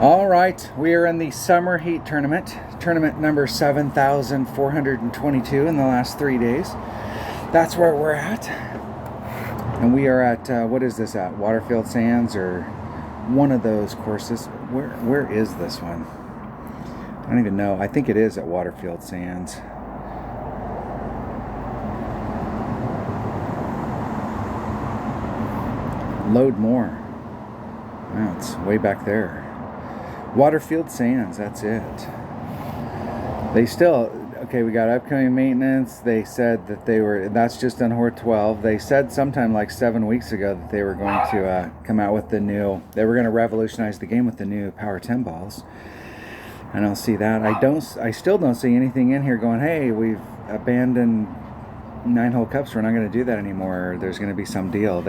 All right, we are in the Summer Heat Tournament, tournament number 7,422 in the last 3 days. That's where we're at. And we are at, what is this at? Waterfield Sands or one of those courses. Where is this one? I don't even know. I think it is at Waterfield Sands. Load more. Wow, it's way back there. Waterfield Sands, that's it. They still, okay, we got upcoming maintenance. They said that that's just on Horde 12. They said sometime like 7 weeks ago that they were going to come out with they were going to revolutionize the game with the new Power 10 balls. I don't see that. I still don't see anything in here going, hey, we've abandoned 9-hole cups. We're not going to do that anymore. There's going to be some deal.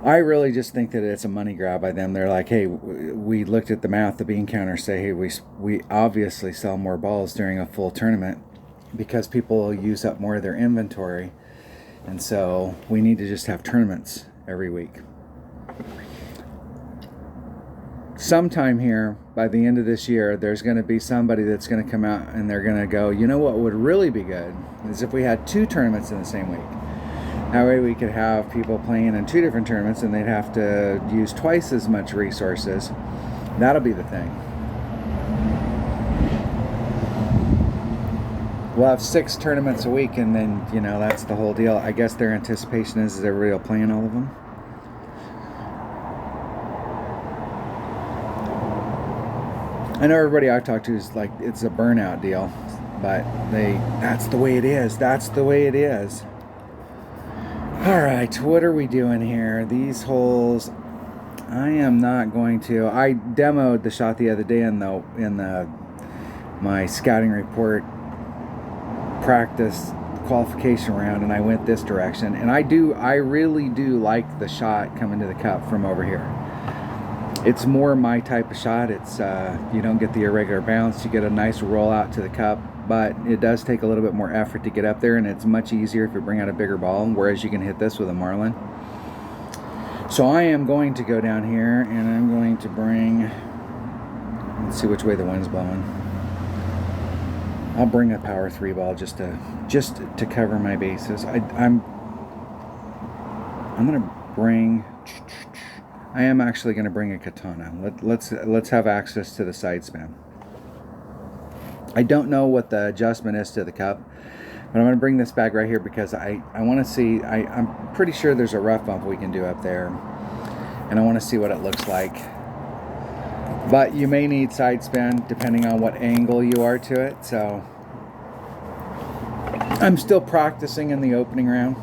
I really just think that it's a money grab by them. They're like, hey, we looked at the math, the bean counter, say, hey, we obviously sell more balls during a full tournament because people use up more of their inventory. And so we need to just have tournaments every week. Sometime here, by the end of this year, there's going to be somebody that's going to come out and they're going to go, you know what would really be good is if we had 2 tournaments in the same week. That way we could have people playing in 2 different tournaments and they'd have to use twice as much resources. That'll be the thing. We'll have 6 tournaments a week and then, that's the whole deal. I guess their anticipation is everybody will play in all of them. I know everybody I've talked to is like, it's a burnout deal, but that's the way it is. That's the way it is. All right, what are we doing here? These holes, I am not going to. I demoed the shot the other day in my scouting report practice qualification round, and I went this direction. And I really do like the shot coming to the cup from over here. It's more my type of shot. It's you don't get the irregular bounce. You get a nice roll out to the cup. But it does take a little bit more effort to get up there, and it's much easier if you bring out a bigger ball, whereas you can hit this with a Marlin. So I am going to go down here, and I'm going to bring, let's see which way the wind's blowing. I'll bring a power 3 ball just to cover my bases. I'm going to bring, I am actually going to bring a katana. Let's have access to the side span. I don't know what the adjustment is to the cup, but I'm going to bring this bag right here because I want to see, I'm pretty sure there's a rough bump we can do up there, and I want to see what it looks like. But you may need side spin depending on what angle you are to it, so I'm still practicing in the opening round.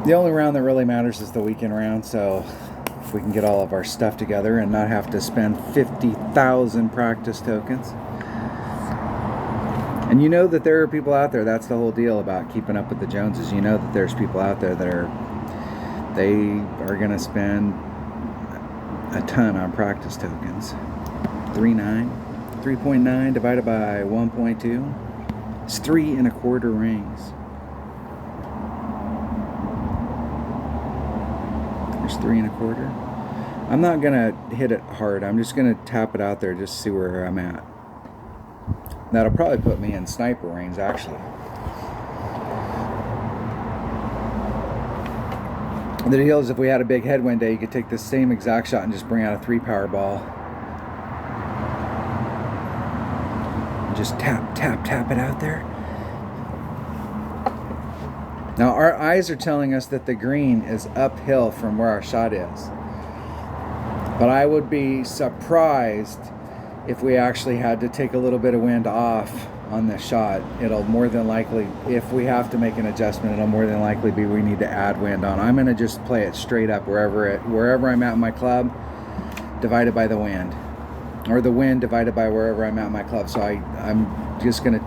The only round that really matters is the weekend round, so if we can get all of our stuff together and not have to spend 50,000 practice tokens. And you know that there are people out there, that's the whole deal about keeping up with the Joneses. You know that there's people out there that are going to spend a ton on practice tokens. 3.9 divided by 1.2. It's 3 1/4 rings. There's 3 1/4. I'm not gonna hit it hard. I'm just gonna tap it out there just to see where I'm at. That'll probably put me in sniper range, actually. The deal is if we had a big headwind day, you could take this same exact shot and just bring out a 3 power ball. And just tap it out there. Now our eyes are telling us that the green is uphill from where our shot is. But I would be surprised if we actually had to take a little bit of wind off on this shot. It'll more than likely, if we have to make an adjustment, it'll more than likely be we need to add wind on. I'm going to just play it straight up wherever I'm at in my club, divided by the wind. Or the wind divided by wherever I'm at in my club. So I'm just going to,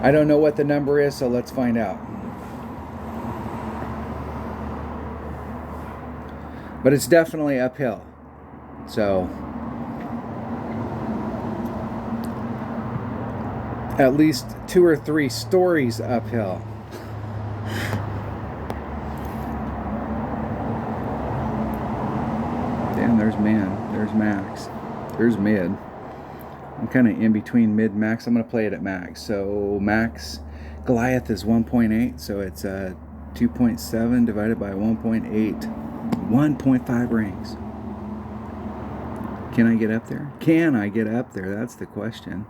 I don't know what the number is, so let's find out. But it's definitely uphill. So at least 2 or 3 stories uphill. Damn, there's min. There's max. There's mid. I'm kind of in between mid max. I'm going to play it at max. So max Goliath is 1.8. So it's 2.7 divided by 1.8. 1.5 rings. Can I get up there? Can I get up there? That's the question.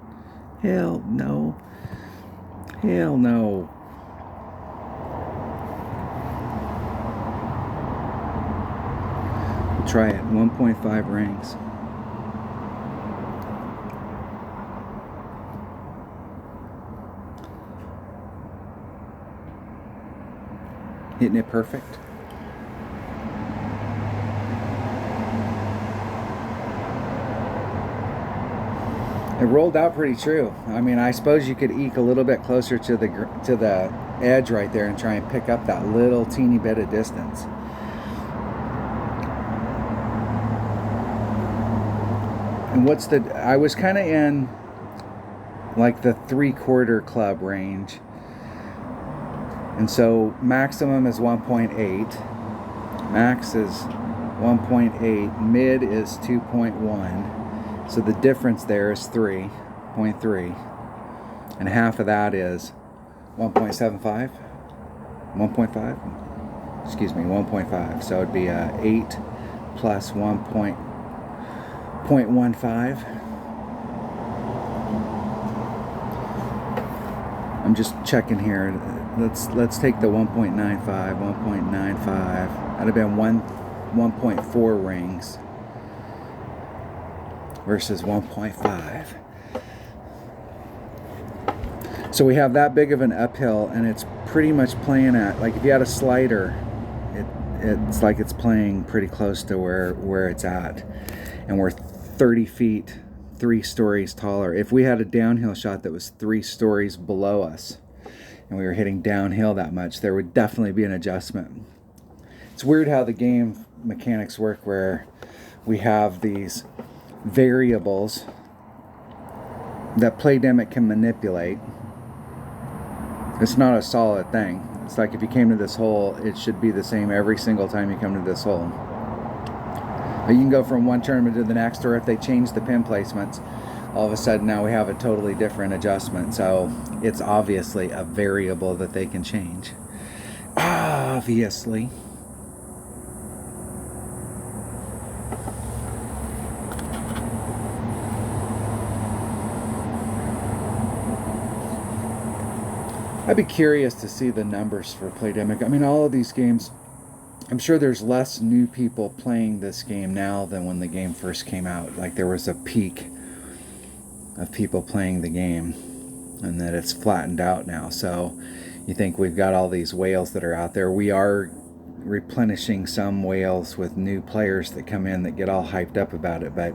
Hell no. Hell no. We'll try it. 1.5 rings. Hitting it perfect. It rolled out pretty true. I mean, I suppose you could eke a little bit closer to the edge right there and try and pick up that little teeny bit of distance. And I was kind of in like the 3/4 club range. And so maximum is 1.8. Max is 1.8. Mid is 2.1. So the difference there is 3.3. And half of that is 1.75. 1.5? Excuse me, 1.5. So it'd be 8 plus 1.15. I'm just checking here. Let's take the 1.95, 1.95. That'd have been 1.4 rings versus 1.5. So we have that big of an uphill, and it's pretty much playing at, like if you had a slider, it's like it's playing pretty close to where it's at. And we're 30 feet, 3 stories taller. If we had a downhill shot that was 3 stories below us, and we were hitting downhill that much, there would definitely be an adjustment. It's weird how the game mechanics work, where we have these variables that Playdemic can manipulate. It's not a solid thing. It's like if you came to this hole, it should be the same every single time you come to this hole. But you can go from one tournament to the next, or if they change the pin placements, all of a sudden now we have a totally different adjustment. So it's obviously a variable that they can change. Obviously. I'd be curious to see the numbers for Playdemic. I mean, all of these games, I'm sure there's less new people playing this game now than when the game first came out. Like, there was a peak of people playing the game, and that it's flattened out now. So you think we've got all these whales that are out there. We are replenishing some whales with new players that come in that get all hyped up about it. But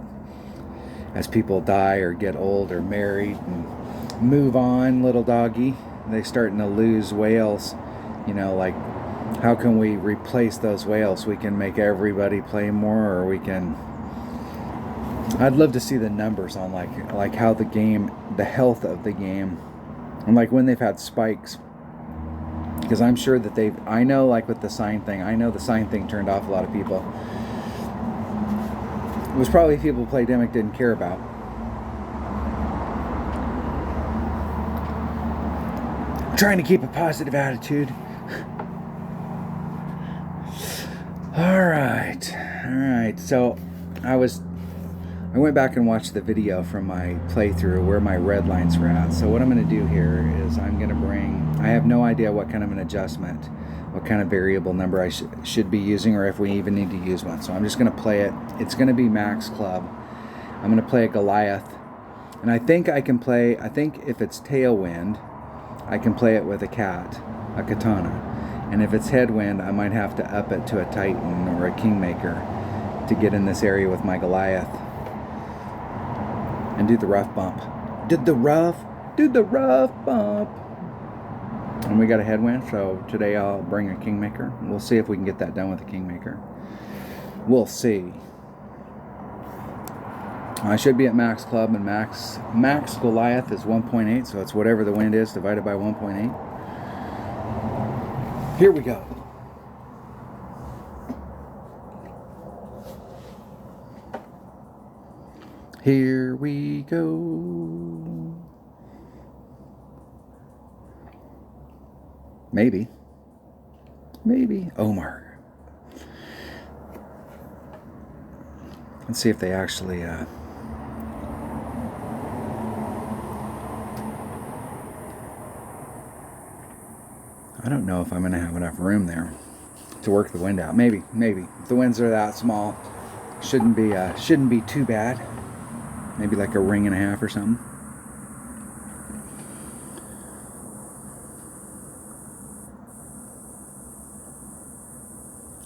as people die or get old or married and move on, little doggy, they're starting to lose whales. You know, like, how can we replace those whales? We can make everybody play more, or we can... I'd love to see the numbers on like how the game, the health of the game, and like when they've had spikes. Because I'm sure that I know, like with the sign thing, I know the sign thing turned off a lot of people. It was probably people Playdemic didn't care about. I'm trying to keep a positive attitude. All right. So I went back and watched the video from my playthrough where my red lines were at. So what I'm going to do here is I have no idea what kind of an adjustment, what kind of variable number I should be using, or if we even need to use one. So I'm just going to play it. It's going to be max club. I'm going to play a Goliath. And I think if it's tailwind, I can play it with a katana. And if it's headwind, I might have to up it to a Titan or a Kingmaker to get in this area with my Goliath. And do the rough bump. Did the rough bump. And we got a headwind, so today I'll bring a Kingmaker. We'll see if we can get that done with a Kingmaker. We'll see. I should be at max club, and max Goliath is 1.8, so it's whatever the wind is divided by 1.8. Here we go. Here we go. Maybe. Omar. Let's see if they actually I don't know if I'm going to have enough room there to work the wind out. Maybe. If the winds are that small, shouldn't be too bad. Maybe like a ring and a half or something.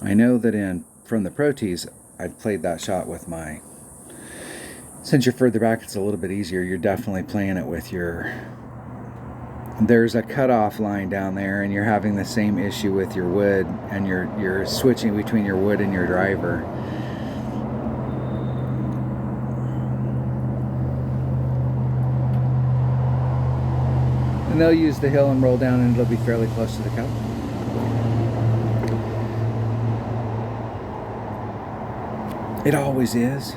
I know that from the Pro Tees, I've played that shot with my... Since you're further back, it's a little bit easier. You're definitely playing it with your... There's a cutoff line down there, and you're having the same issue with your wood, and you're switching between your wood and your driver. And they'll use the hill and roll down, and it'll be fairly close to the cup. It always is.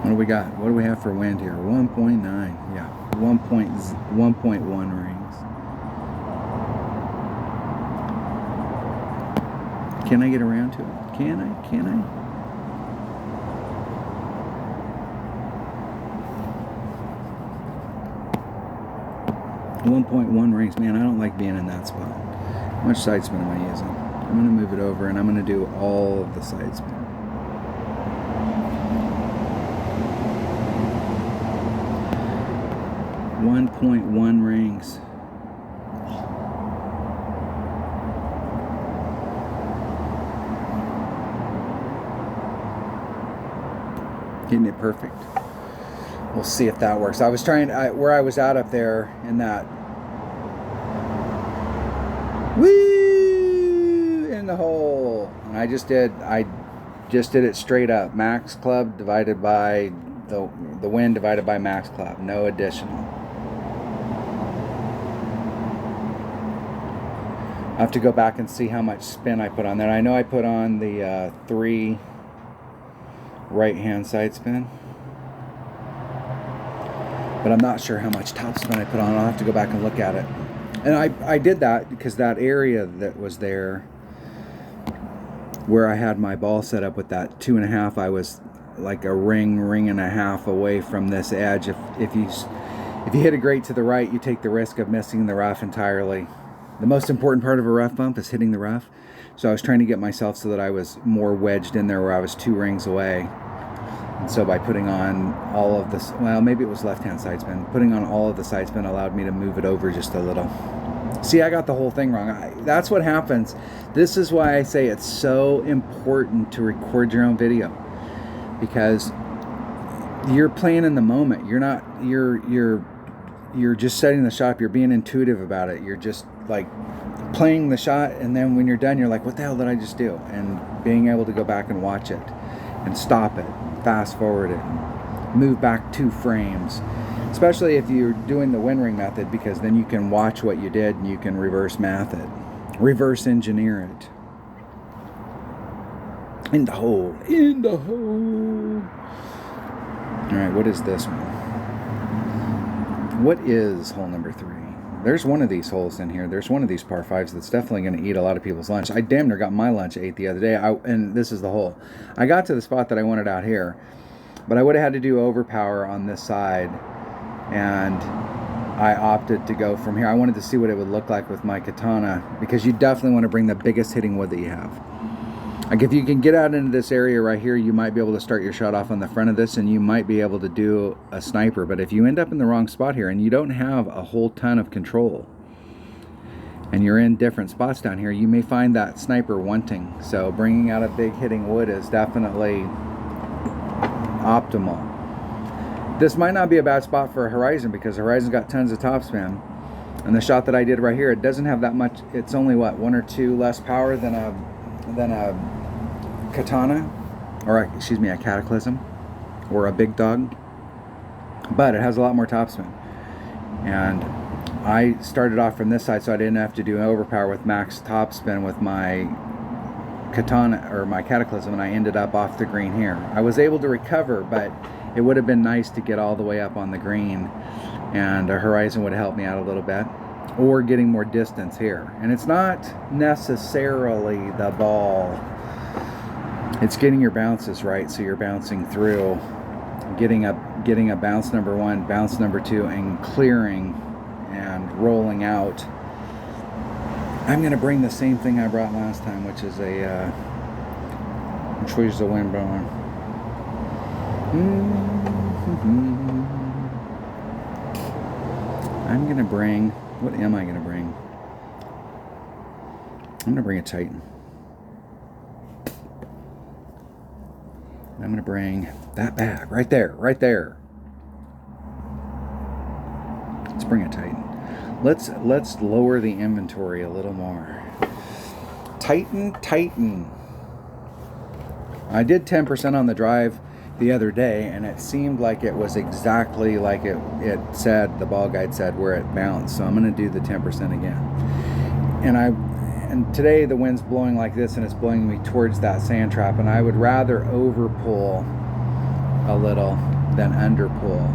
What do we got? What do we have for wind here? 1.9. Yeah. 1.1 rings. Can I get around to it? Can I? 1.1 rings. Man, I don't like being in that spot. How much side spin am I using? I'm going to move it over, and I'm going to do all of the side spin. .1 rings. Getting it perfect. We'll see if that works. I was trying, where I was at up there in that, woo, in the hole. And I just did it straight up. Max club divided by the wind divided by max club. No additional. I have to go back and see how much spin I put on there. I know I put on the 3 right-hand side spin, but I'm not sure how much top spin I put on. I'll have to go back and look at it. And I did that because that area that was there where I had my ball set up with that 2.5, I was like a ring and a half away from this edge. If you hit a grate to the right, you take the risk of missing the rough entirely. The most important part of a rough bump is hitting the rough. So I was trying to get myself so that I was more wedged in there where I was 2 rings away. And so by putting on all of this, well, maybe it was left-hand side spin. Putting on all of the side spin allowed me to move it over just a little. See, I got the whole thing wrong. That's what happens. This is why I say it's so important to record your own video. Because you're playing in the moment. You're just setting the shot up. You're being intuitive about it. You're just like playing the shot, and then when you're done, you're like, what the hell did I just do? And being able to go back and watch it and stop it, fast forward it, move back 2 frames, especially if you're doing the wind ring method, because then you can watch what you did and you can reverse math it, reverse engineer it. In the hole. All right, what is this one? What is hole number 3? There's one of these holes in here. There's one of these par 5s that's definitely going to eat a lot of people's lunch. I damn near got my lunch ate the other day. And this is the hole. I got to the spot that I wanted out here, but I would have had to do overpower on this side, and I opted to go from here. I wanted to see what it would look like with my katana, because you definitely want to bring the biggest hitting wood that you have. Like if you can get out into this area right here, you might be able to start your shot off on the front of this, and you might be able to do a sniper. But if you end up in the wrong spot here and you don't have a whole ton of control and you're in different spots down here, you may find that sniper wanting. So bringing out a big hitting wood is definitely optimal. This might not be a bad spot for a Horizon, because Horizon's got tons of topspin. And the shot that I did right here, it doesn't have that much. It's only what, 1 or 2 less power than a katana, or excuse me, a cataclysm, or a big dog, but it has a lot more topspin. And I started off from this side, so I didn't have to do overpower with max topspin with my katana or my cataclysm, and I ended up off the green here. I was able to recover, but it would have been nice to get all the way up on the green, and a horizon would have helped me out a little bit, or getting more distance here. And it's not necessarily the ball, it's getting your bounces right, so you're bouncing through, getting a bounce number one, bounce number two, and clearing and rolling out. I'm going to bring the same thing I brought last time, which is which way is the wind blowing? I'm going to bring, what am I going to bring? I'm going to bring a Titan. I'm going to bring that bag right there, right there. Let's bring a Titan. Let's lower the inventory a little more. Titan. I did 10% on the drive the other day, and it seemed like it was exactly like it said, the ball guide said, where it bounced. So I'm going to do the 10% again. And today the wind's blowing like this, and it's blowing me towards that sand trap, and I would rather over pull a little than under pull.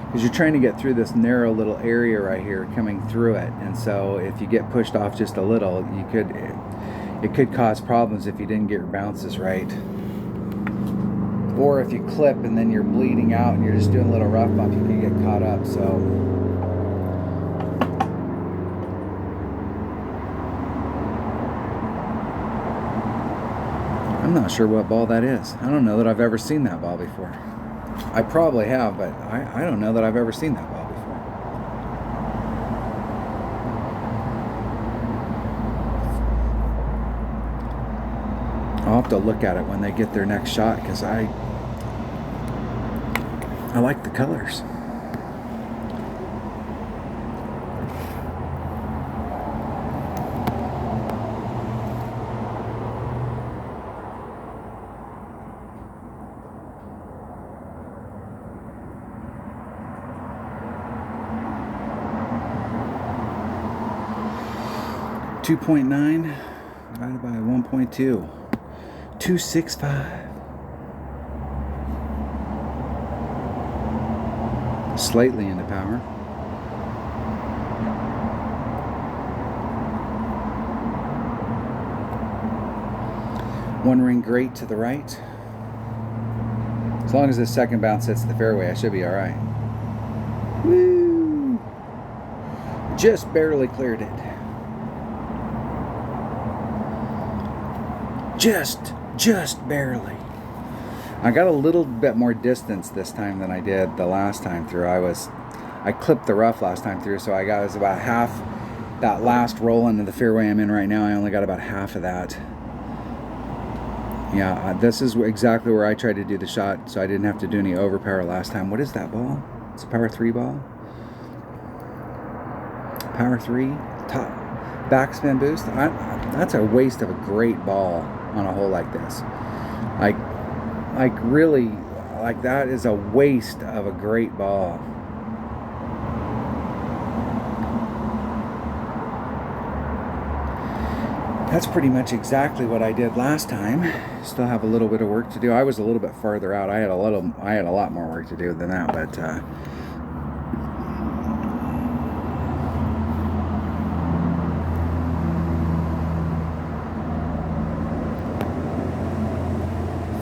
Because you're trying to get through this narrow little area right here, coming through it, and so if you get pushed off just a little, it could cause problems if you didn't get your bounces right, or if you clip and then you're bleeding out and you're just doing a little rough bump, you can get caught up. So I'm not sure what ball that is. I don't know that I've ever seen that ball before. I probably have, but I don't know that I've ever seen that ball before. I'll have to look at it when they get their next shot, because I like the colors. .9 divided by 1.2, 265. Slightly into power. One ring great to the right. As long as the second bounce hits the fairway, I should be all right. Woo! Just barely cleared it. Just barely. I got a little bit more distance this time than I did the last time through. I clipped the rough last time through, so I was about half that last roll into the fairway I'm in right now. I only got about half of that. Yeah, this is exactly where I tried to do the shot, so I didn't have to do any overpower last time. What is that ball? It's a power 3 ball. Power 3 top backspin boost. That's a waste of a great ball on a hole like this. Really, that is a waste of a great ball. That's pretty much exactly what I did last time. Still have a little bit of work to do. I was a little bit farther out. I had a lot more work to do than that, but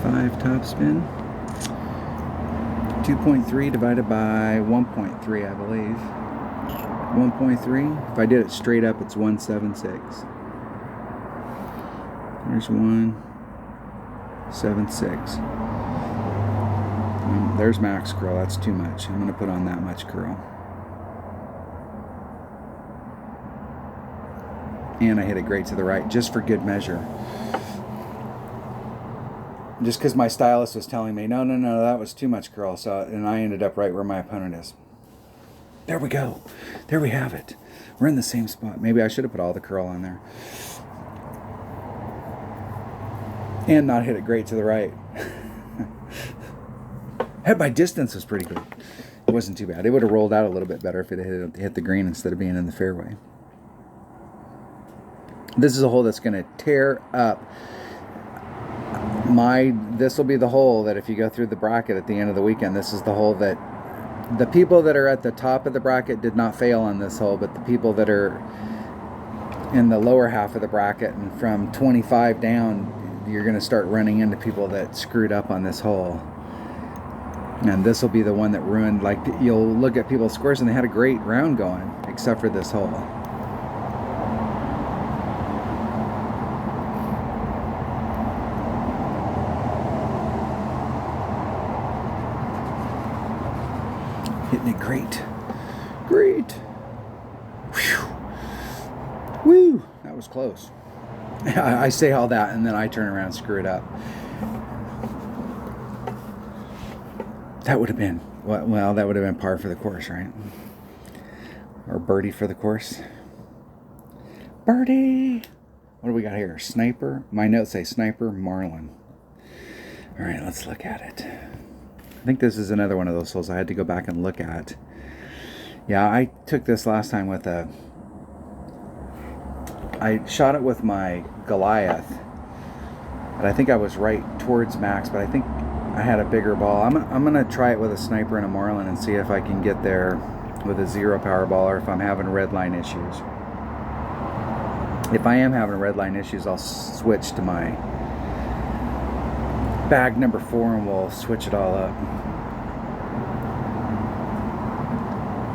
5 topspin. 2.3 divided by 1.3, I believe. 1.3. If I did it straight up, it's 176. There's 176. There's max curl. That's too much. I'm going to put on that much curl. And I hit it great to the right, just for good measure. Just because my stylist was telling me, no, that was too much curl. And I ended up right where my opponent is. There we go. There we have it. We're in the same spot. Maybe I should have put all the curl on there. And not hit it great to the right. My distance was pretty good. It wasn't too bad. It would have rolled out a little bit better if it had hit the green instead of being in the fairway. This is a hole that's going to tear up this will be the hole that if you go through the bracket at the end of the weekend, this is the hole that the people that are at the top of the bracket did not fail on this hole, but the people that are in the lower half of the bracket and from 25 down, you're going to start running into people that screwed up on this hole. And this will be the one that ruined, like, you'll look at people's scores and they had a great round going, except for this hole. Hitting it great. Great. Whew. Woo. That was close. I say all that and then I turn around and screw it up. That would have been, well, that would have been par for the course, right? Or birdie for the course. Birdie! What do we got here? Sniper? My notes say Sniper Marlin. All right, let's look at it. I think this is another one of those holes I had to go back and look at. Yeah, I took this last time with I shot it with my Goliath. But I think I was right towards max, but I think I had a bigger ball. I'm going to try it with a Sniper and a Marlin and see if I can get there with a 0 power ball or if I'm having red line issues. If I am having red line issues, I'll switch to my bag number 4 and we'll switch it all up.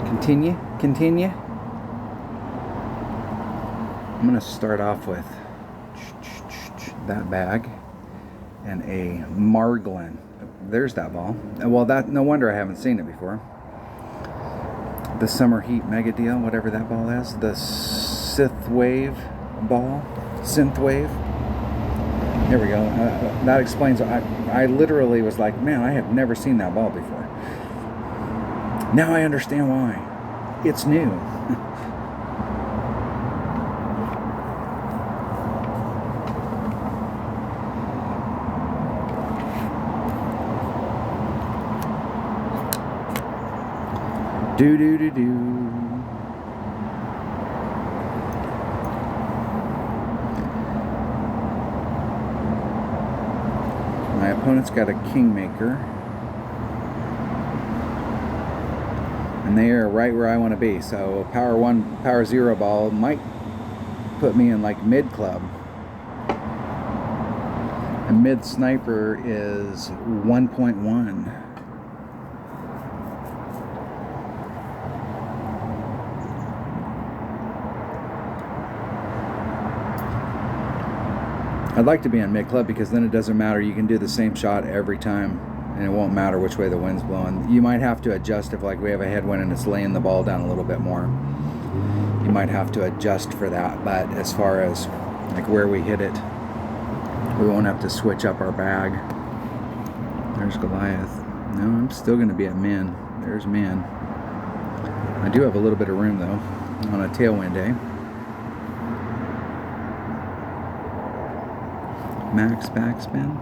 Continue. I'm going to start off with that bag and a Marlin. There's that ball. Well, no wonder I haven't seen it before. The Summer Heat Mega Deal, whatever that ball is. The Synthwave ball. Synthwave. There we go. That explains. I literally was like, man, I have never seen that ball before. Now I understand why. It's new. Do. My opponent's got a Kingmaker. And they are right where I want to be. So a power 1, power 0 ball might put me in like mid club. And mid Sniper is 1.1. I'd like to be on mid club because then it doesn't matter. You can do the same shot every time and it won't matter which way the wind's blowing. You might have to adjust if like we have a headwind and it's laying the ball down a little bit more. You might have to adjust for that, but as far as like where we hit it, we won't have to switch up our bag. There's Goliath. No, I'm still going to be at min. There's min. I do have a little bit of room though on a tailwind day. Max backspin.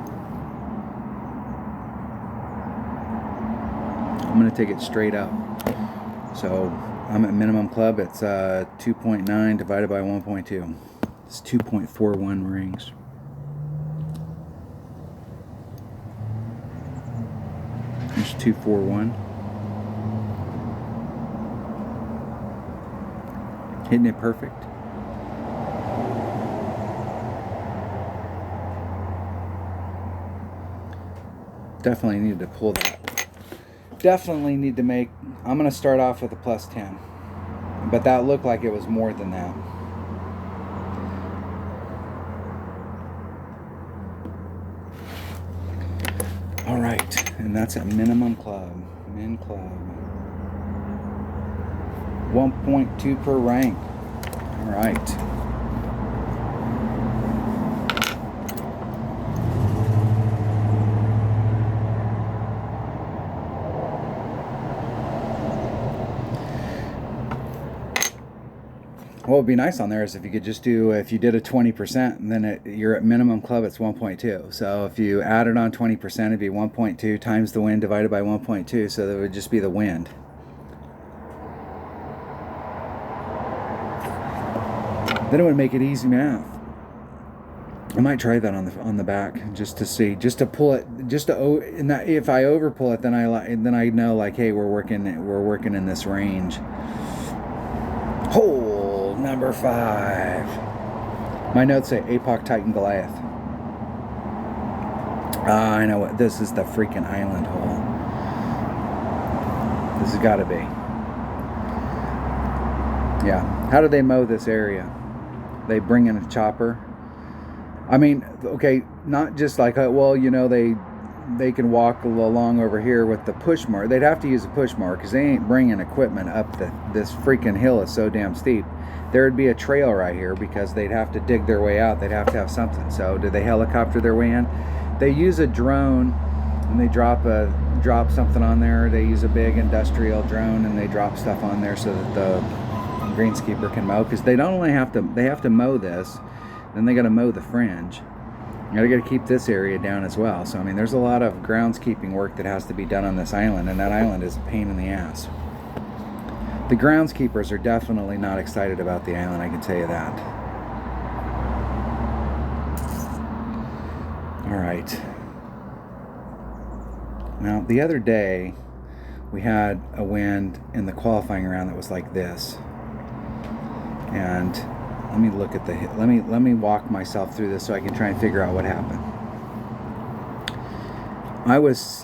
I'm going to take it straight up. So I'm at minimum club. It's 2.9 divided by 1.2. It's 2.41 rings. There's 241. Hitting it perfect. Definitely need to pull that. Definitely need to make, I'm going to start off with a plus 10. But that looked like it was more than that. All right, and that's at minimum club. Min club. 1.2 per rank. All right. What would be nice on there is if you could just do, if you did a 20% and then you're at minimum club, it's 1.2. So if you added on 20%, it'd be 1.2 times the wind divided by 1.2. So that would just be the wind. Then it would make it easy math. I might try that on the back just to see, just to pull it, just to, and that, if I over pull it, then I know, like, hey, we're working in this range. Hole number 5. My notes say Apoc Titan Goliath. I know what this is, the freaking island hole. This has got to be. Yeah. How do they mow this area? They bring in a chopper. I mean, okay, not just like, well, you know, they can walk along over here with the push mower. They'd have to use a push mower because they ain't bringing equipment up this freaking hill is so damn steep. There would be a trail right here because they'd have to dig their way out. They'd have to have something. So do they helicopter their way in? They use a drone and they drop something on there. They use a big industrial drone and they drop stuff on there so that the greenskeeper can mow, because they don't only have to mow this, then they got to mow the fringe. You got to keep this area down as well. So I mean, there's a lot of groundskeeping work that has to be done on this island, and that island is a pain in the ass. The groundskeepers are definitely not excited about the island, I can tell you that. All right. Now, the other day, we had a wind in the qualifying round that was like this. And let me look at let me walk myself through this so I can try and figure out what happened.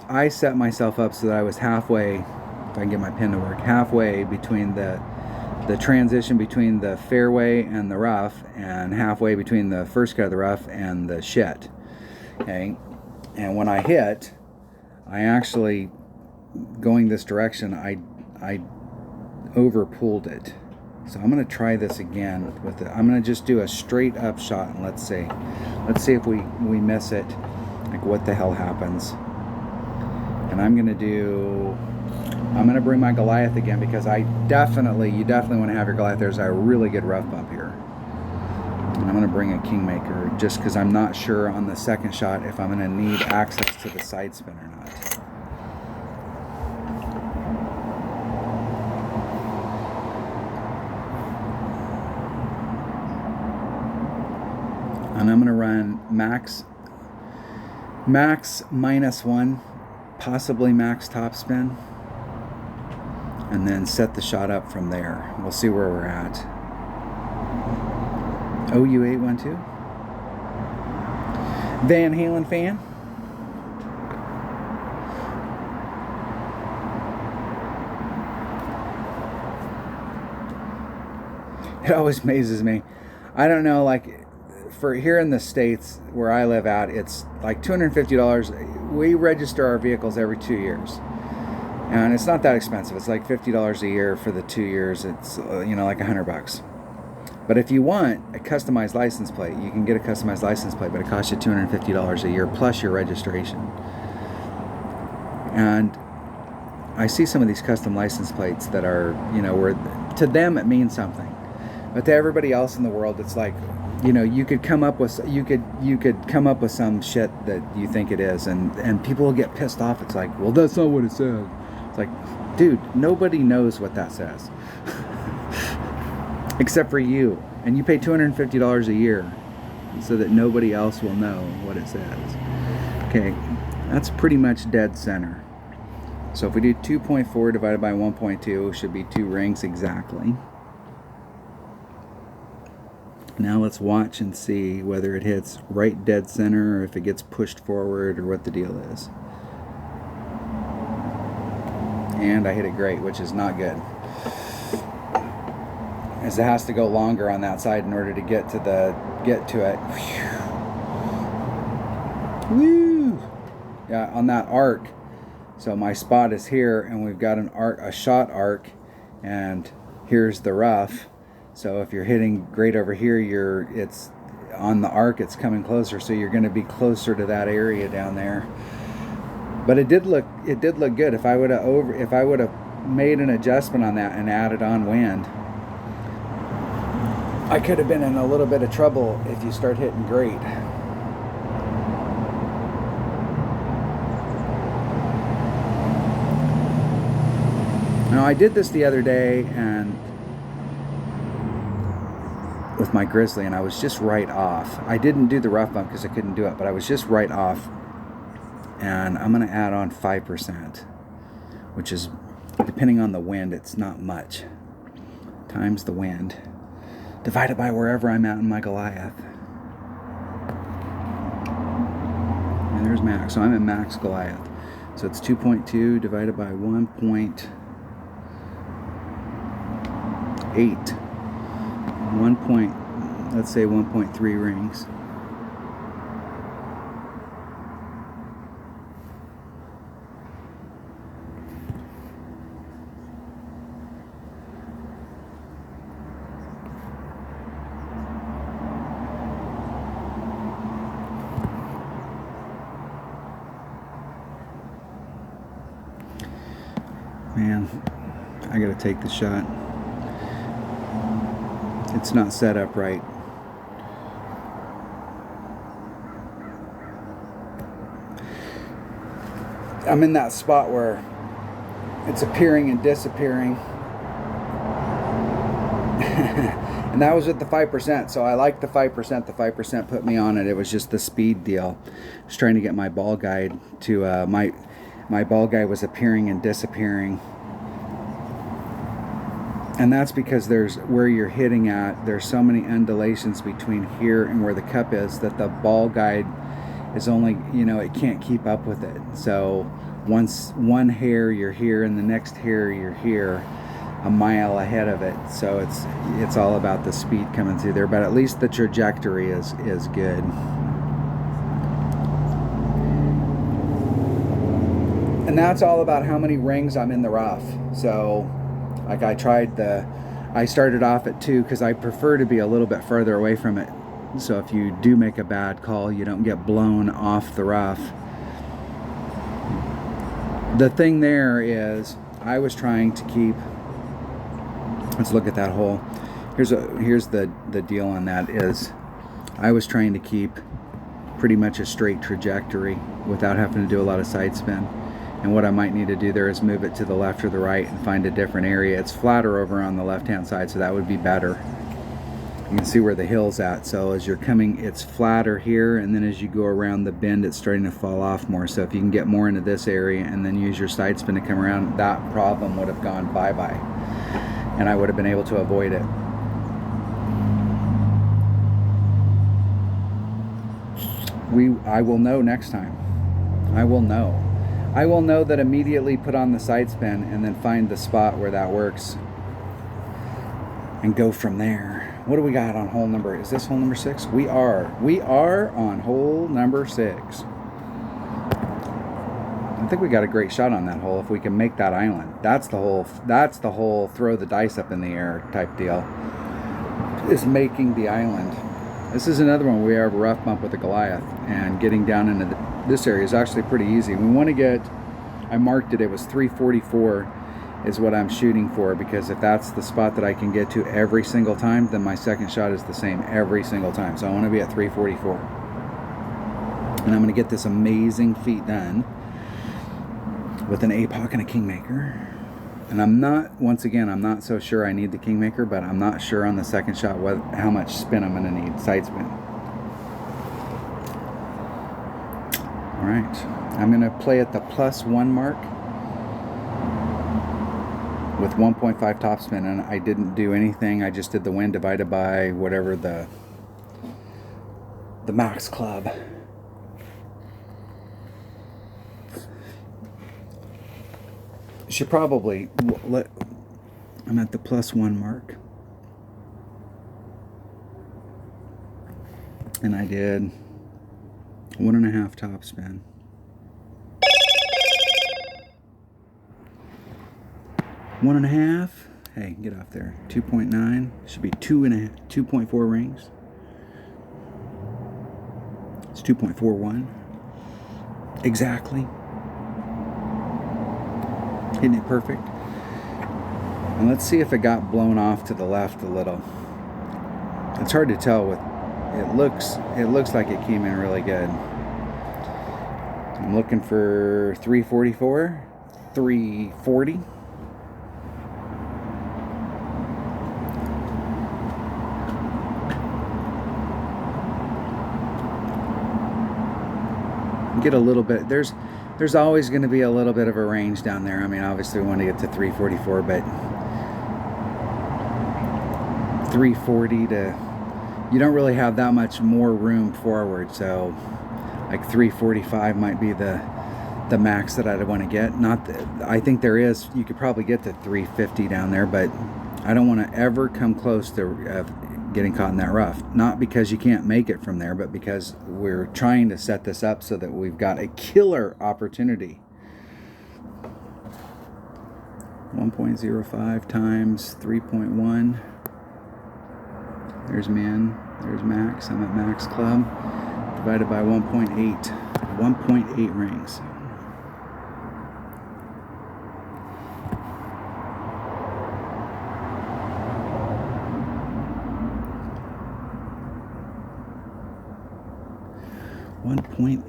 I set myself up so that I was halfway, if I can get my pin to work, halfway between the transition between the fairway and the rough, and halfway between the first cut of the rough and the shed. Okay, and when I hit, I actually, going this direction, I over pulled it. So I'm going to try this again with it. I'm going to just do a straight up shot and let's see if we miss it. Like, what the hell happens? And I'm going to bring my Goliath again, because you definitely want to have your Goliath. There's a really good rough bump here. And I'm going to bring a Kingmaker just because I'm not sure on the second shot if I'm going to need access to the side spin or not. And I'm going to run max -1, possibly max topspin, and then set the shot up from there. We'll see where we're at. OU812, Van Halen fan. It always amazes me. I don't know, like, for here in the States where I live at, it's like $250. We register our vehicles every 2 years, and it's not that expensive. It's like $50 a year for the 2 years. It's like $100. But if you want a customized license plate, you can get a customized license plate, but it costs you $250 a year plus your registration. And I see some of these custom license plates that are, where to them it means something, but to everybody else in the world, it's like, you could come up with some shit that you think it is, and people will get pissed off. It's like, well, that's not what it says. It's like, dude, nobody knows what that says except for you, and you pay $250 a year so that nobody else will know what it says. Okay, that's pretty much dead center. So if we do 2.4 divided by 1.2, it should be 2 rings exactly. Now let's watch and see whether it hits right dead center or if it gets pushed forward or what the deal is. And I hit it great, which is not good, as it has to go longer on that side in order to get to it. Woo! Yeah, on that arc. So my spot is here, and we've got a shot arc, and here's the rough. So if you're hitting great over here, it's on the arc, it's coming closer, so you're going to be closer to that area down there. But it did look good. If I would have made an adjustment on that and added on wind, I could have been in a little bit of trouble if you start hitting great. Now, I did this the other day, and with my Grizzly, and I was just right off. I didn't do the rough bump because I couldn't do it, but I was just right off. And I'm going to add on 5%, which is, depending on the wind, it's not much. Times the wind, divided by wherever I'm at in my Goliath. And there's max. So I'm at max Goliath. So it's 2.2 divided by 1.8. Let's say 1.3 rings. Man, I gotta take the shot. It's not set up right. I'm in that spot where it's appearing and disappearing. And that was at the 5%, so I liked the 5%. The 5% put me on it. It was just the speed deal. I was trying to get my ball guide to, my ball guide was appearing and disappearing. And that's because there's where you're hitting at, there's so many undulations between here and where the cup is that the ball guide is only, it can't keep up with it. So once one hair you're here and the next hair you're here, a mile ahead of it. So it's all about the speed coming through there, but at least the trajectory is good. And that's all about how many rings I'm in the rough. So like I started off at 2 because I prefer to be a little bit further away from it. So if you do make a bad call, you don't get blown off the rough. The thing there is I was trying to keep, let's look at that hole. Here's the deal on that is I was trying to keep pretty much a straight trajectory without having to do a lot of side spin. And what I might need to do there is move it to the left or the right and find a different area. It's flatter over on the left hand side, so that would be better. You can see where the hill's at. So as you're coming, it's flatter here, and then as you go around the bend, it's starting to fall off more. So if you can get more into this area and then use your side spin to come around, that problem would have gone bye-bye. And I would have been able to avoid it. I will know next time. I will know. I will know that immediately put on the side spin and then find the spot where that works and go from there. What do we got on hole number? Is this hole number 6? We are on hole number 6. I think we got a great shot on that hole if we can make that island. That's the whole throw the dice up in the air type deal. Is making the island. This is another one we have a rough bump with the Goliath, and getting down into this area is actually pretty easy. We want to get, I marked it, it was 344 is what I'm shooting for, because if that's the spot that I can get to every single time, then my second shot is the same every single time. So I want to be at 344. And I'm going to get this amazing feat done with an APOC and a Kingmaker. And I'm not, once again, I'm not so sure I need the Kingmaker, but I'm not sure on the second shot how much spin I'm going to need, side spin. All right, I'm going to play at the +1 mark with 1.5 topspin, and I didn't do anything. I just did the wind divided by whatever the max club. Should probably I'm at the +1 mark, and I did 1.5 topspin. One and a half. Hey, get off there. 2.9 should be 2.4 rings. It's 2.41 exactly. Hitting it perfect. And let's see if it got blown off to the left a little. It's hard to tell with it looks like it came in really good. I'm looking for 344, 340. get a little bit. There's always going to be a little bit of a range down there. I mean, obviously we want to get to 344, but 340 to, you don't really have that much more room forward. So like 345 might be the max that I'd want to get. Not that, I think there is, you could probably get to 350 down there, but I don't want to ever come close to getting caught in that rough. Not because you can't make it from there, but because we're trying to set this up so that we've got a killer opportunity. 1.05 times 3.1. There's min, there's max. I'm at max club. Divided by 1.8. 1.8 rings.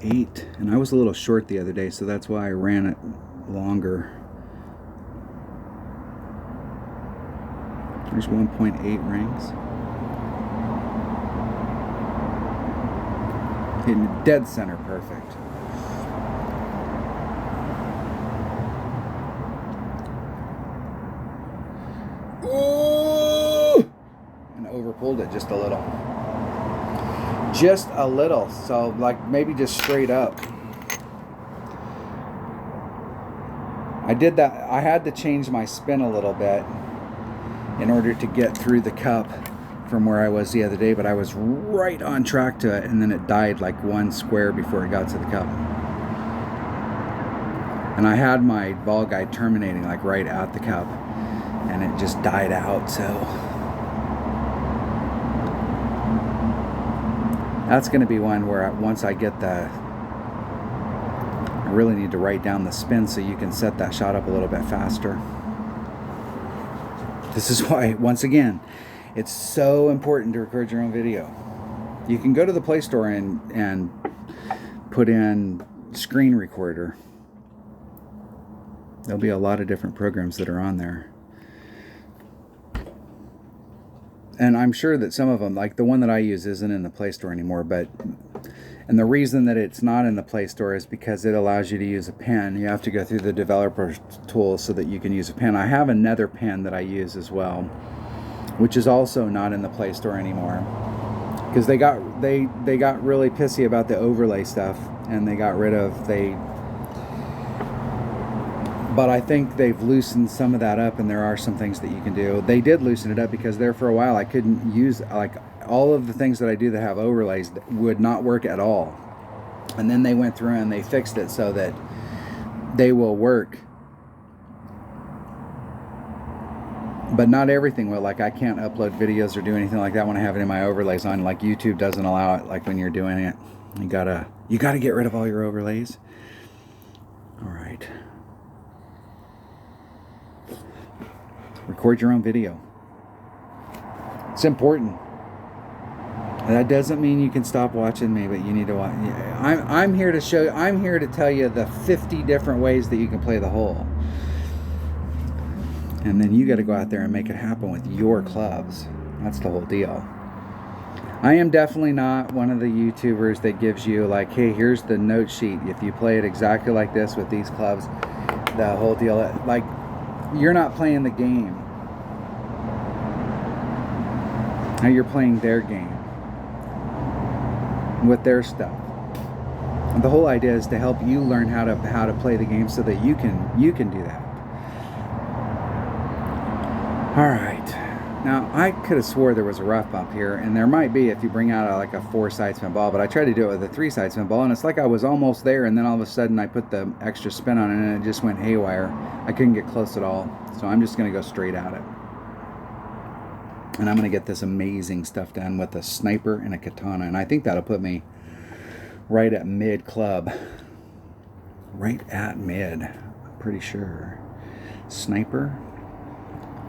.8, and I was a little short the other day, so that's why I ran it longer. There's 1.8 rings. Hitting the dead center, perfect. Ooh! And overpulled it just a little. Just a little, so like maybe just straight up. I did that. I had to change my spin a little bit in order to get through the cup from where I was the other day, but I was right on track to it, and then it died like one square before it got to the cup. And I had my ball guide terminating like right at the cup, and it just died out, so that's going to be one where once I get I really need to write down the spin so you can set that shot up a little bit faster. This is why, once again, it's so important to record your own video. You can go to the Play Store and put in screen recorder. There'll be a lot of different programs that are on there. And I'm sure that some of them, like the one that I use, isn't in the Play Store anymore. And the reason that it's not in the Play Store is because it allows you to use a pen. You have to go through the developer tools so that you can use a pen. I have another pen that I use as well, which is also not in the Play Store anymore, because they got really pissy about the overlay stuff, and they got rid of but I think they've loosened some of that up, and there are some things that you can do. They did loosen it up because there for a while I couldn't use, like, all of the things that I do that have overlays would not work at all. And then they went through and they fixed it so that they will work. But not everything will. Like, I can't upload videos or do anything like that when I have it in my overlays on. Like, YouTube doesn't allow it, like when you're doing it. You gotta get rid of all your overlays. All right. Record your own video. It's important. That doesn't mean you can stop watching me, but you need to watch. I'm here to show. I'm here to tell you the 50 different ways that you can play the hole, and then you got to go out there and make it happen with your clubs. That's the whole deal. I am definitely not one of the YouTubers that gives you like, hey, here's the note sheet. If you play it exactly like this with these clubs, the whole deal. Like, you're not playing the game. Now you're playing their game with their stuff. And the whole idea is to help you learn how to play the game so that you can do that. All right. Now, I could have swore there was a rough bump here, and there might be if you bring out like a 4-side spin ball, but I tried to do it with a 3-side spin ball, and it's like I was almost there, and then all of a sudden I put the extra spin on it, and it just went haywire. I couldn't get close at all, so I'm just going to go straight at it. And I'm going to get this amazing stuff done with a sniper and a katana, and I think that'll put me right at mid club. Right at mid, I'm pretty sure. Sniper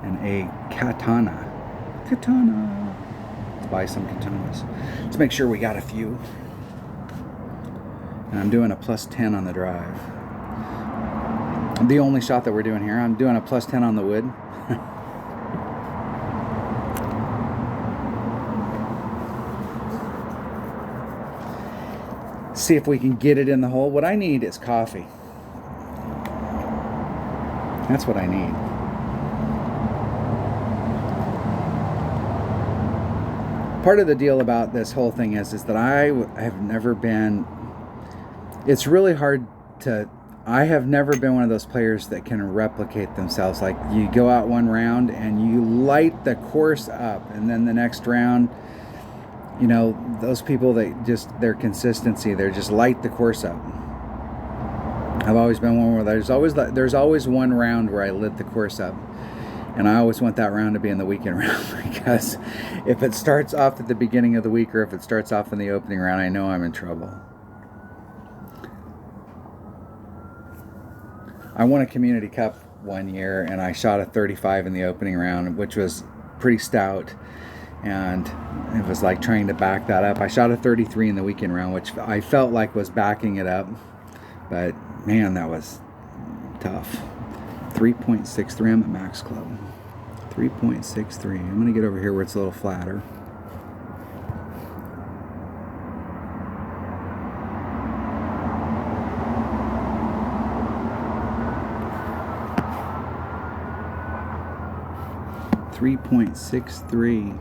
and a katana. Let's buy some katanas. Let's make sure we got a few. And I'm doing a +10 on the drive. The only shot that we're doing here, I'm doing a +10 on the wood. See if we can get it in the hole. What I need is coffee. That's what I need. Part of the deal about this whole thing is that I have never been, it's really hard to, I have never been one of those players that can replicate themselves. Like you go out one round and you light the course up, and then the next round, you know, those people that just, their consistency, they're just light the course up. I've always been one where there's always one round where I lit the course up. And I always want that round to be in the weekend round, because if it starts off at the beginning of the week, or if it starts off in the opening round, I know I'm in trouble. I won a Community Cup one year, and I shot a 35 in the opening round, which was pretty stout. And it was like trying to back that up. I shot a 33 in the weekend round, which I felt like was backing it up. But man, that was tough. 3.63. I'm at Max Club. 3.63. I'm going to get over here where it's a little flatter. .63.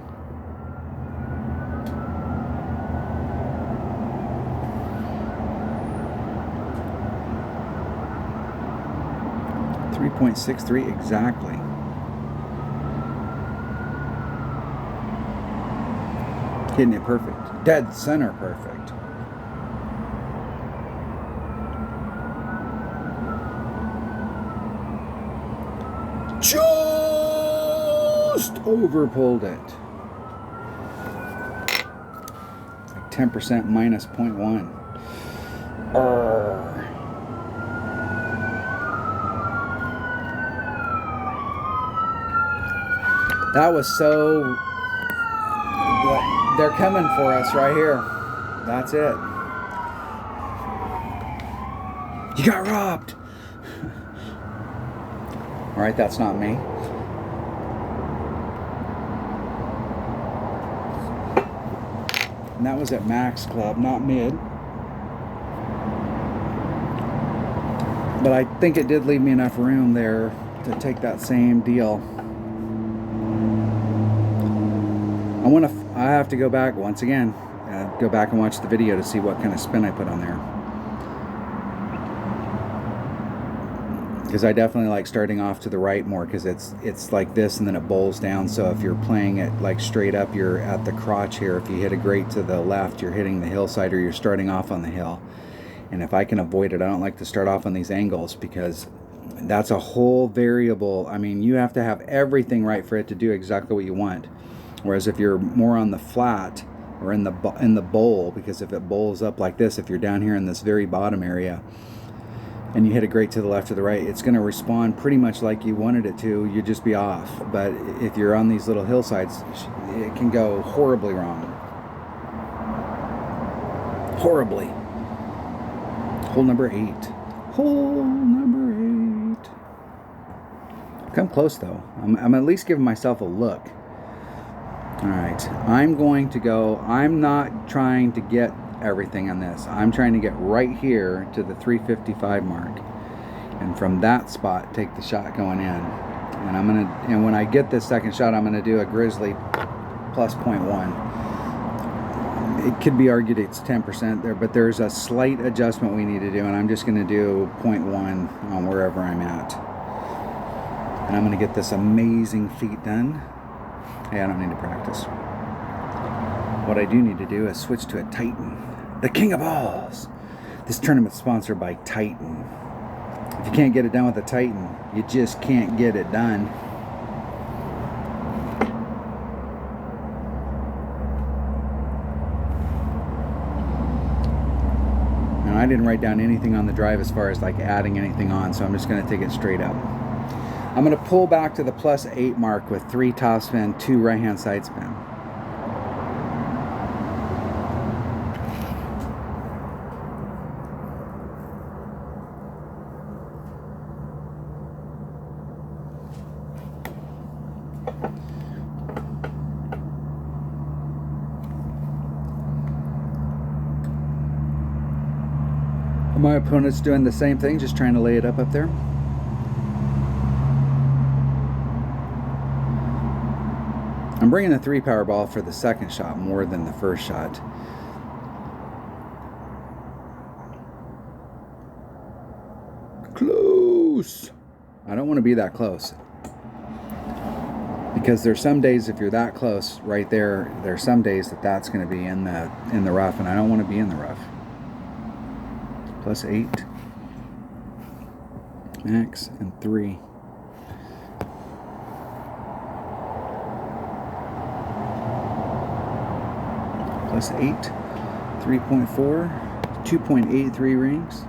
.63 exactly. Hitting it perfect. Dead center perfect. Just over pulled it. Like 10% minus 0.1. That was so... They're coming for us right here. That's it. You got robbed. All right, that's not me. And that was at Max Club, not mid. But I think it did leave me enough room there to take that same deal. I have to go back once again, go back and watch the video to see what kind of spin I put on there. Because I definitely like starting off to the right more, because it's like this and then it bowls down. So if you're playing it like straight up, you're at the crotch here. If you hit a grate to the left, you're hitting the hillside, or you're starting off on the hill. And if I can avoid it, I don't like to start off on these angles, because that's a whole variable. I mean, you have to have everything right for it to do exactly what you want. Whereas if you're more on the flat or in the bowl, because if it bowls up like this, if you're down here in this very bottom area and you hit a grate to the left or the right, it's going to respond pretty much like you wanted it to. You'd just be off. But if you're on these little hillsides, it can go horribly wrong. Horribly. Hole number 8. Hole number 8. Come close though. I'm at least giving myself a look. Alright, I'm going to go, I'm not trying to get everything on this. I'm trying to get right here to the 355 mark. And from that spot, take the shot going in. And when I get this second shot, I'm going to do a Grizzly plus 0.1. It could be argued it's 10% there, but there's a slight adjustment we need to do, and I'm just going to do 0.1 on wherever I'm at. And I'm going to get this amazing feat done. Hey, I don't need to practice. What I do need to do is switch to a Titan, the king of balls. This tournament's sponsored by Titan. If you can't get it done with a Titan, you just can't get it done. Now, I didn't write down anything on the drive as far as like adding anything on, so I'm just going to take it straight up. I'm going to pull back to the plus 8 mark with 3 topspin, 2 right-hand side spin. My opponent's doing the same thing, just trying to lay it up there. I'm bringing a 3 power ball for the second shot more than the first shot. Close. I don't want to be that close, because there's some days if you're that close right there, there's some days that's going to be in the rough, and I don't want to be in the rough. +8 max and 3. +8, 3.4, 2.83 rings.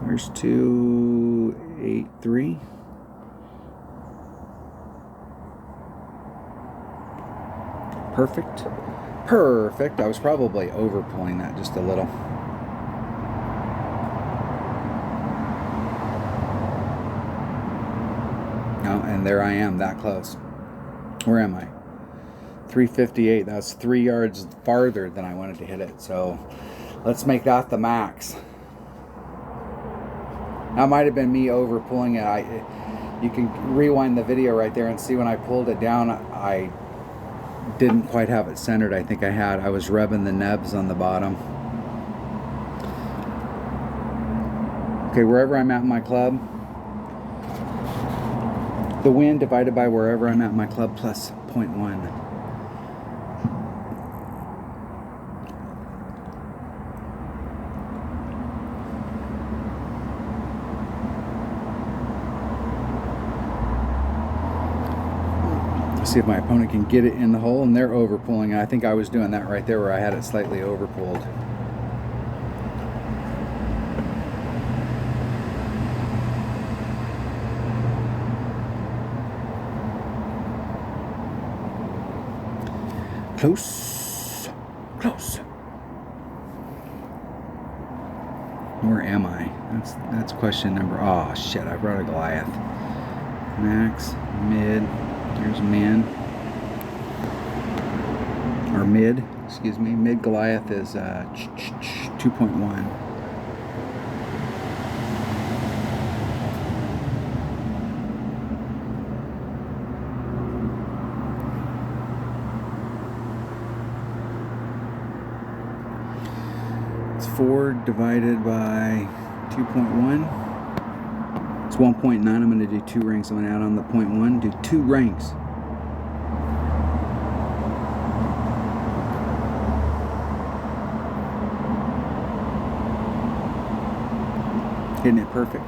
There's 283. Perfect. Perfect. I was probably over pulling that just a little. Oh, and there I am, that close. Where am I? 358. That's 3 yards farther than I wanted to hit it. So let's make that the max. That might have been me over pulling it. You can rewind the video right there and see when I pulled it down, I didn't quite have it centered. I think I was rubbing the nubs on the bottom. Okay, wherever I'm at in my club, the wind divided by wherever I'm at in my club plus 0.1. See if my opponent can get it in the hole, and they're over pulling it. I think I was doing that right there where I had it slightly over pulled. Close. Close. Where am I? That's question number. Oh shit, I brought a Goliath. Max, mid. Here's min, or mid, excuse me. Mid Goliath is 2.1. It's 4 divided by 2.1. It's 1.9. I'm going to do 2 rings. I'm going to add on the 0.1, do 2 rings. Hitting it perfect.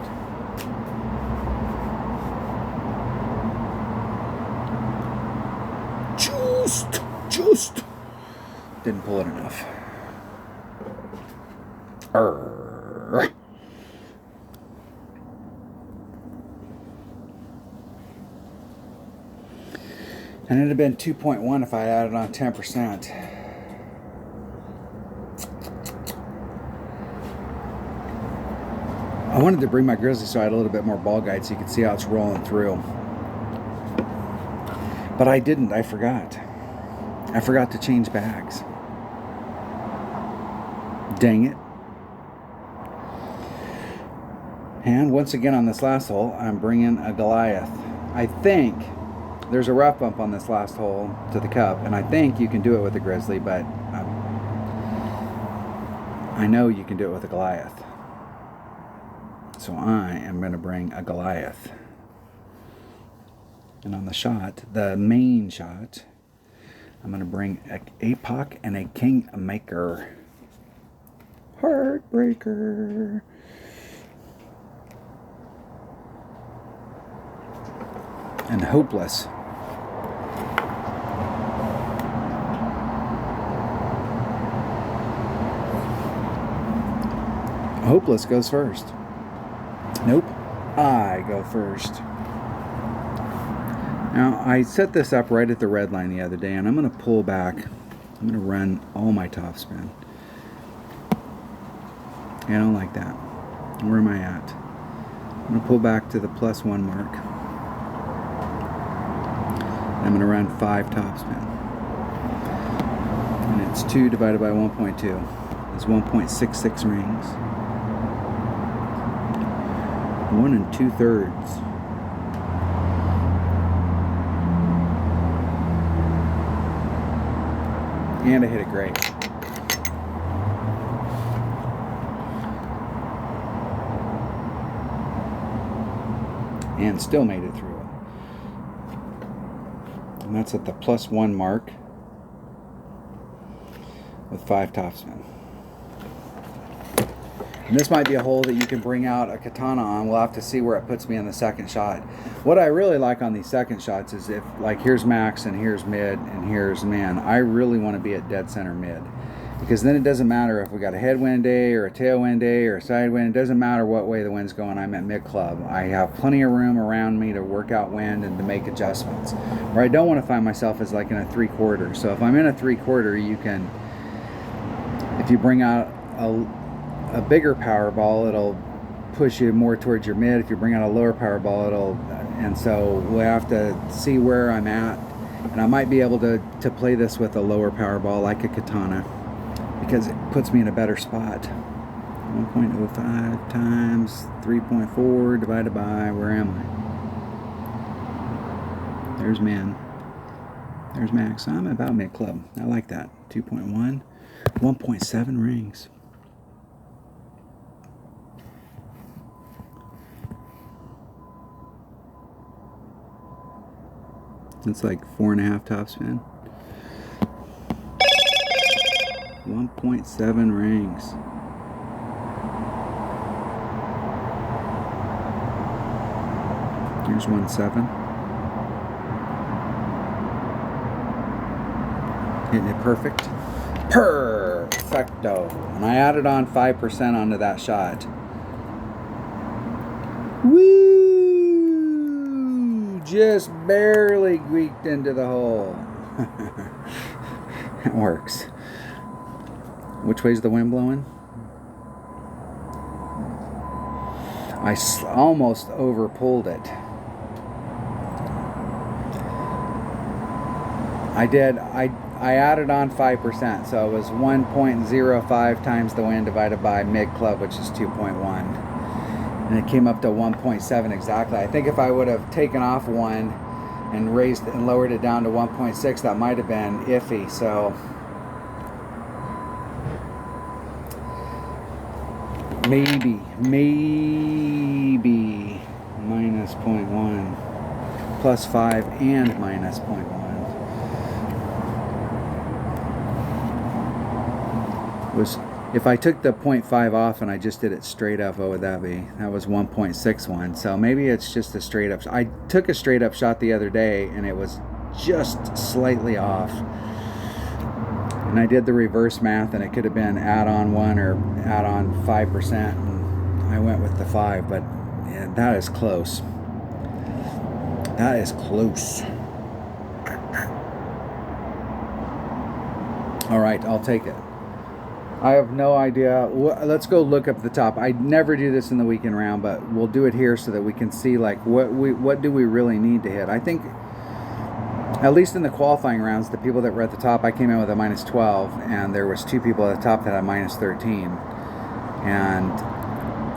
Just. Didn't pull it enough. Arrgh. And it'd have been 2.1 if I added on 10%. I wanted to bring my Grizzly so I had a little bit more ball guide so you could see how it's rolling through. But I didn't. I forgot. I forgot to change bags. Dang it. And once again on this last hole, I'm bringing a Goliath. I think there's a rough bump on this last hole to the cup, and I think you can do it with a Grizzly, but I know you can do it with a Goliath. So I am going to bring a Goliath. And on the shot, the main shot, I'm going to bring an APOC and a Kingmaker. Heartbreaker. And Hopeless. Hopeless goes first. Nope, I go first. Now, I set this up right at the red line the other day, and I'm going to pull back. I'm going to run all my topspin. I don't like that. Where am I at? I'm going to pull back to the +1 mark. I'm going to run 5 topspin. And it's 2 divided by 1.2. is 1.66 rings. 1 2/3. And I hit it great. And still made it through it. And that's at the +1 mark with 5 topspin. And this might be a hole that you can bring out a katana on. We'll have to see where it puts me in the second shot. What I really like on these second shots is if, like, here's max and here's mid and here's min, I really want to be at dead center mid. Because then it doesn't matter if we got a headwind day or a tailwind day or a side wind. It doesn't matter what way the wind's going. I'm at mid club. I have plenty of room around me to work out wind and to make adjustments. Where I don't want to find myself is like in a 3/4. So if I'm in a 3/4, you can, if you bring out a bigger power ball, it'll push you more towards your mid. If you bring out a lower power ball, it'll, and so we'll have to see where I'm at. And I might be able to play this with a lower power ball like a katana, because it puts me in a better spot. 1.05 times 3.4 divided by, where am I? There's min. There's max. I'm about mid club. I like that. 2.1. 1.7 rings. It's like 4.5 topspin. 1.7 rings. Here's 1.7. Hitting it perfect. Perfecto. And I added on 5% onto that shot. Woo! Just barely squeaked into the hole. It works. Which way's the wind blowing? I almost over pulled it. I did. I added on 5%, so it was 1.05 times the wind divided by mid club, which is 2.1. And it came up to 1.7 exactly. I think if I would have taken off 1 and raised and lowered it down to 1.6, that might have been iffy. So maybe minus 0.1, plus 5 and minus 0.1 was, if I took the 0.5 off and I just did it straight up, what would that be? That was 1.61. So maybe it's just a straight up. I took a straight up shot the other day and it was just slightly off. And I did the reverse math and it could have been add on 1 or add on 5%. And I went with the 5, but yeah, that is close. That is close. All right, I'll take it. I have no idea. Let's go look up the top. I never do this in the weekend round, but we'll do it here so that we can see like what do we really need to hit. I think at least in the qualifying rounds, the people that were at the top, I came in with a minus 12, and there was 2 people at the top that had minus 13. And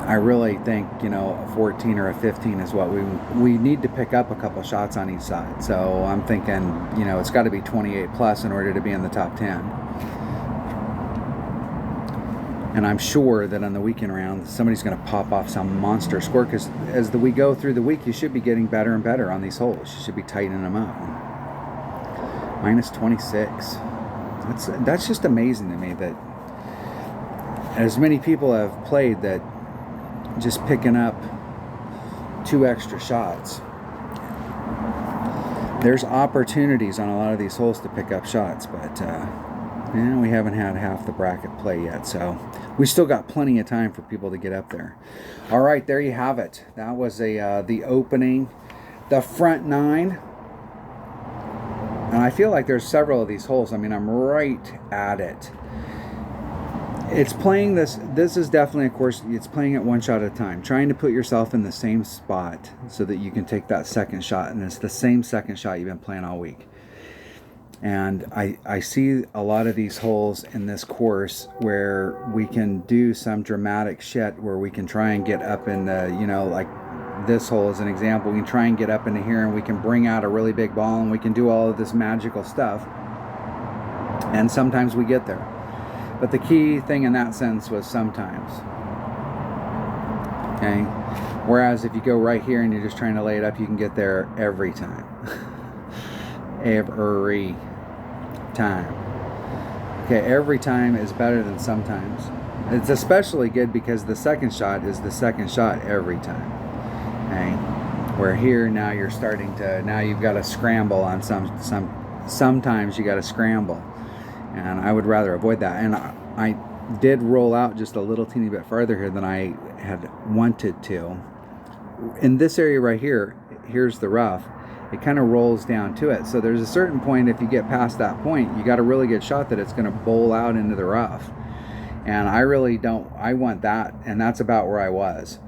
I really think, you know, a 14 or a 15 is what we need to pick up a couple shots on each side. So I'm thinking, you know, it's got to be 28 plus in order to be in the top 10. And I'm sure that on the weekend round, somebody's going to pop off some monster score, because as we go through the week, you should be getting better and better on these holes. You should be tightening them up. Minus 26. That's just amazing to me that as many people have played that just picking up 2 extra shots. There's opportunities on a lot of these holes to pick up shots, but we haven't had half the bracket play yet, so we still got plenty of time for people to get up there. All right, there you have it. That was the opening, the front 9. And I feel like there's several of these holes. I mean, I'm right at it. It's playing this is definitely a course, it's playing it 1 shot at a time, trying to put yourself in the same spot so that you can take that second shot, and it's the same second shot you've been playing all week. And I see a lot of these holes in this course where we can do some dramatic shit where we can try and get up in the, you know, like this hole as an example. We can try and get up into here and we can bring out a really big ball and we can do all of this magical stuff. And sometimes we get there. But the key thing in that sense was sometimes. Okay? Whereas if you go right here and you're just trying to lay it up, you can get there every time. Every time. Okay, every time is better than sometimes. It's especially good because the second shot is the second shot every time. Okay? Where here now you're starting to, now you've got to scramble on sometimes you got to scramble. And I would rather avoid that. And I did roll out just a little teeny bit farther here than I had wanted to. In this area right here, here's the rough. It kind of rolls down to it. So there's a certain point, if you get past that point, you got a really good shot that it's going to bowl out into the rough. And I really don't, I want that, and that's about where I was,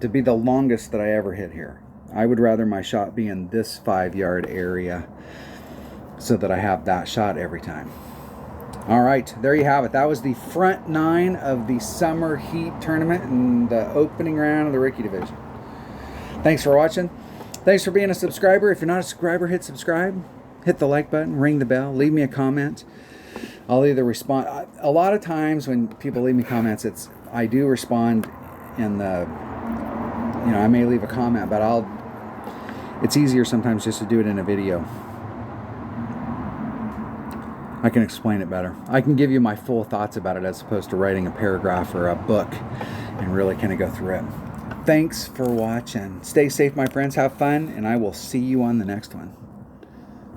to be the longest that I ever hit here. I would rather my shot be in this 5-yard area so that I have that shot every time. All right, there you have it. That was the front 9 of the Summer Heat Tournament and the opening round of the Rookie Division. Thanks for watching. Thanks for being a subscriber. If you're not a subscriber, hit subscribe. Hit the like button, ring the bell, leave me a comment. I'll either respond. A lot of times when people leave me comments, I do respond in the, you know, I may leave a comment, but it's easier sometimes just to do it in a video. I can explain it better. I can give you my full thoughts about it as opposed to writing a paragraph or a book and really kind of go through it. Thanks for watching. Stay safe, my friends. Have fun, and I will see you on the next one.